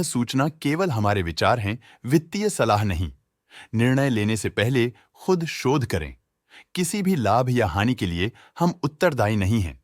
सूचना केवल हमारे विचार हैं, वित्तीय सलाह नहीं। निर्णय लेने से पहले खुद शोध करें। किसी भी लाभ या हानि के लिए हम उत्तरदायी नहीं हैं।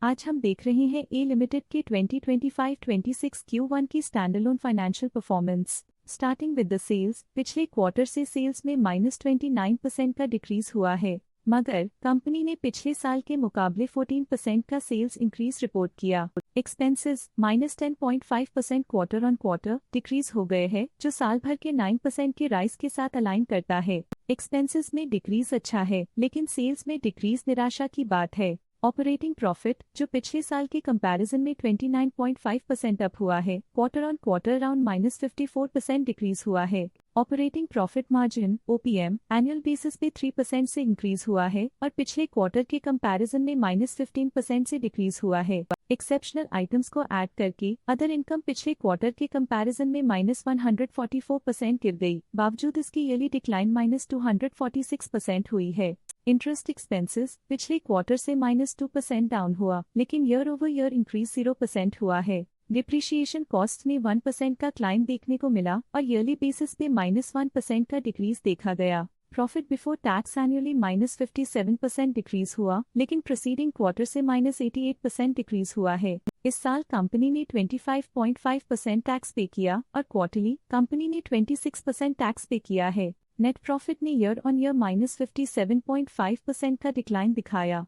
आज हम देख रहे हैं ए लिमिटेड के 2025-26 Q1 की standalone financial performance. Starting with the sales, पिछले क्वार्टर से सेल्स में -29% का डिक्रीज हुआ है, मगर कंपनी ने पिछले साल के मुकाबले 14% का सेल्स इंक्रीज रिपोर्ट किया। Expenses -10.5% quarter on quarter decrease हो गए हैं, जो साल भर के 9% के राइज के साथ अलाइन करता है। एक्सपेंसेस में डिक्रीज अच्छा है, लेकिन सेल्स में डिक्रीज निराशा की बात है। ऑपरेटिंग प्रॉफिट, जो पिछले साल के कंपैरिजन में 29.5% अप हुआ है, quarter on quarter around -54% decrease हुआ है। Operating profit margin (OPM) annual basis पे 3% से इंक्रीज हुआ है और पिछले क्वार्टर के कंपैरिजन में -15% से डिक्रीज हुआ है। एक्सेप्शनल आइटम्स को ऐड करके अदर इनकम पिछले क्वार्टर के कंपैरिजन में -144% गिर गई, बावजूद इसकी ईयरली डिक्लाइन -246% हुई है। इंटरेस्ट एक्सपेंसेस पिछले क्वार्टर से -2% डाउन हुआ, लेकिन ईयर ओवर ईयर इंक्रीज 0% हुआ है। डिप्रिशिएशन कॉस्ट में 1% का क्लाइम देखने को मिला और ईयरली बेसिस पे -1% का डिक्रीज देखा गया। Profit before tax annually -57% decrease हुआ, लेकिन प्रीसीडिंग क्वार्टर से -88% डिक्रीज हुआ है। इस साल कंपनी ने 25.5% टैक्स पे किया और क्वार्टरली कंपनी ने 26% टैक्स पे किया है। नेट प्रॉफिट ने ईयर ऑन ईयर -57.5% का डिक्लाइन दिखाया,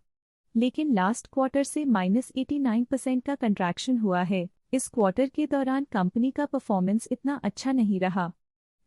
लेकिन लास्ट क्वार्टर से -89% का कंट्रैक्शन हुआ है। इस क्वार्टर के दौरान कंपनी का परफॉर्मेंस इतना अच्छा नहीं रहा।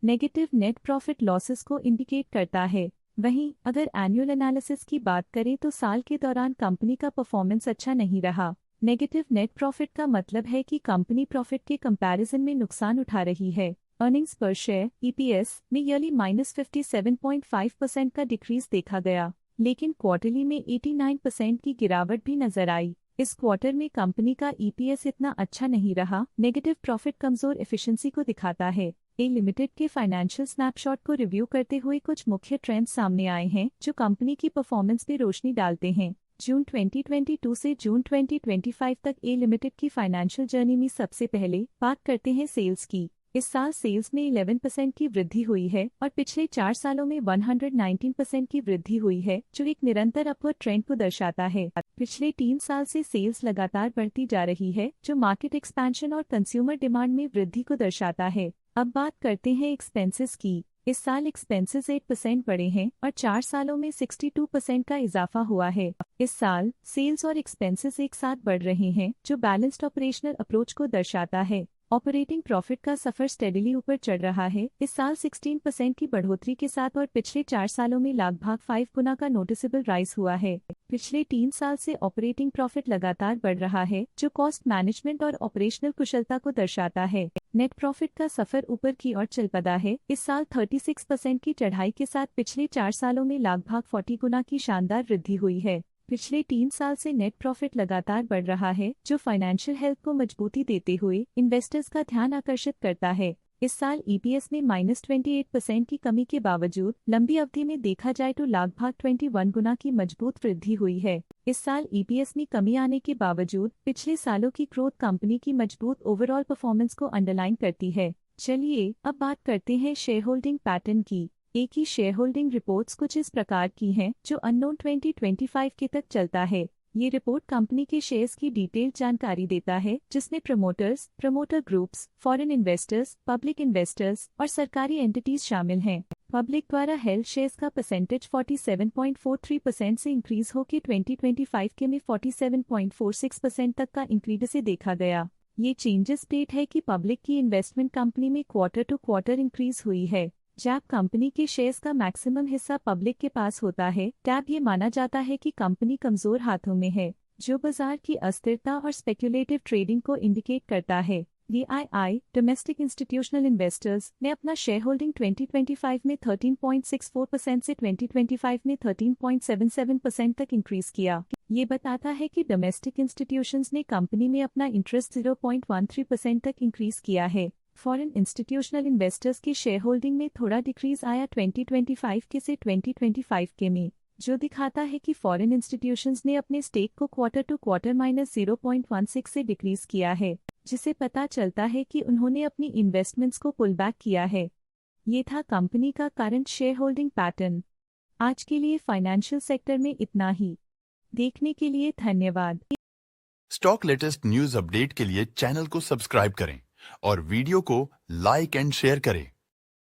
नेगेटिव नेट प्रॉफिट लॉसेस को इंडिकेट करता है। वहीं अगर एनुअल एनालिसिस की बात करें तो साल के दौरान कंपनी का परफॉर्मेंस अच्छा नहीं रहा। नेगेटिव नेट प्रॉफिट का मतलब है कि कंपनी प्रॉफिट के कंपैरिजन में नुकसान उठा रही है। अर्निंग्स पर शेयर (EPS) में ईयरली -57.5% का डिक्रीज देखा गया, लेकिन क्वार्टरली में 89% की गिरावट भी नजर आई। इस क्वार्टर में कंपनी का EPS इतना अच्छा नहीं रहा। नेगेटिव प्रॉफिट कमजोर एफिशिएंसी को दिखाता है। ए लिमिटेड के फाइनेंशियल स्नैपशॉट को रिव्यू करते हुए कुछ मुख्य ट्रेंड्स सामने आए हैं, जो कंपनी की परफॉर्मेंस पे रोशनी डालते हैं। जून 2022 से जून 2025 तक ए लिमिटेड की फाइनेंशियल जर्नी में सबसे पहले बात करते हैं सेल्स की। इस साल सेल्स में 11% की वृद्धि हुई है और पिछले 4 सालों में 119% की वृद्धि हुई है, जो एक निरंतर अपवर्ड ट्रेंड को दर्शाता है। पिछले 3 साल से सेल्स लगातार बढ़ती जा रही है, जो मार्केट एक्सपेंशन और कंज्यूमर डिमांड में वृद्धि को दर्शाता है। अब बात करते हैं एक्सपेंसेस की। इस साल एक्सपेंसेस 8% बढ़े हैं और 4 सालों में 62% का इजाफा हुआ है। इस साल सेल्स और एक्सपेंसेस एक साथ बढ़ रहे हैं, जो बैलेंस्ड ऑपरेशनल अप्रोच को दर्शाता है। ऑपरेटिंग प्रॉफिट का सफर स्टेडिली ऊपर चढ़ रहा है। इस साल 16% की बढ़ोतरी के साथ और पिछले 4 सालों में लगभग 5 गुना का नोटिसेबल राइज हुआ है। पिछले 3 साल से ऑपरेटिंग प्रॉफिट लगातार बढ़ रहा है, जो कॉस्ट मैनेजमेंट और ऑपरेशनल कुशलता को दर्शाता है। नेट प्रॉफिट का सफर ऊपर की ओर चल पड़ा है। इस साल 36% की चढ़ाई के साथ पिछले 4 सालों में लगभग 40 गुना की शानदार वृद्धि हुई है। पिछले 3 साल से नेट प्रॉफिट लगातार बढ़ रहा है, जो फाइनेंशियल हेल्थ को मजबूती देते हुए इन्वेस्टर्स का ध्यान आकर्षित करता है। इस साल EPS में -28% की कमी के बावजूद लंबी अवधि में देखा जाए तो लगभग 21 गुना की मजबूत वृद्धि हुई है। इस साल EPS में कमी आने के बावजूद पिछले सालों की ग्रोथ कंपनी की मजबूत ओवरऑल परफॉर्मेंस को अंडरलाइन करती है। चलिए अब बात करते हैं शेयर होल्डिंग पैटर्न की। ए की शेयर होल्डिंग रिपोर्ट्स कुछ इस प्रकार की हैं, जो अननोन 2025 के तक चलता है। ये रिपोर्ट कंपनी के शेयर्स की डिटेल्ड जानकारी देता है, जिसमें promoters, promoter groups, foreign investors, public investors और सरकारी एंटिटीज शामिल हैं। पब्लिक द्वारा हेल्ड शेयर्स का परसेंटेज 47.43% से इंक्रीज होकर 2025 के में 47.46% तक का इंक्रीज से देखा गया। ये चेंजेस स्टेट है कि पब्लिक की इन्वेस्टमेंट कंपनी में क्वार्टर टू क्वार्टर इंक्रीज हुई है। जब कंपनी के शेयर्स का मैक्सिमम हिस्सा पब्लिक के पास होता है, तब ये माना जाता है कि कंपनी कमजोर हाथों में है, जो बाजार की अस्थिरता और स्पेक्युलेटिव ट्रेडिंग को इंडिकेट करता है। DII डोमेस्टिक इंस्टीट्यूशनल इन्वेस्टर्स ने अपना शेयर होल्डिंग 2025 में 13.64% से 2025 में 13.77% तक इंक्रीज किया। ये बताता है कि डोमेस्टिक इंस्टीट्यूशंस ने कंपनी में अपना इंटरेस्ट 0.13% तक इंक्रीज किया है। फॉरेन इंस्टीट्यूशनल इन्वेस्टर्स की शेयर होल्डिंग में थोड़ा डिक्रीज आया 2025 के से 2025 के में, जो दिखाता है कि फॉरेन इंस्टीट्यूशंस ने अपने स्टेक को क्वार्टर टू क्वार्टर -0.16 से डिक्रीज किया है। जिसे पता चलता है कि उन्होंने अपनी इन्वेस्टमेंट्स को पुल बैक किया है। ये था कंपनी का करंट शेयर होल्डिंग पैटर्न। आज के लिए फाइनेंशियल सेक्टर में इतना ही। देखने के लिए धन्यवाद। स्टॉक लेटेस्ट न्यूज अपडेट के लिए चैनल को सब्सक्राइब करें और वीडियो को लाइक एंड शेयर करें।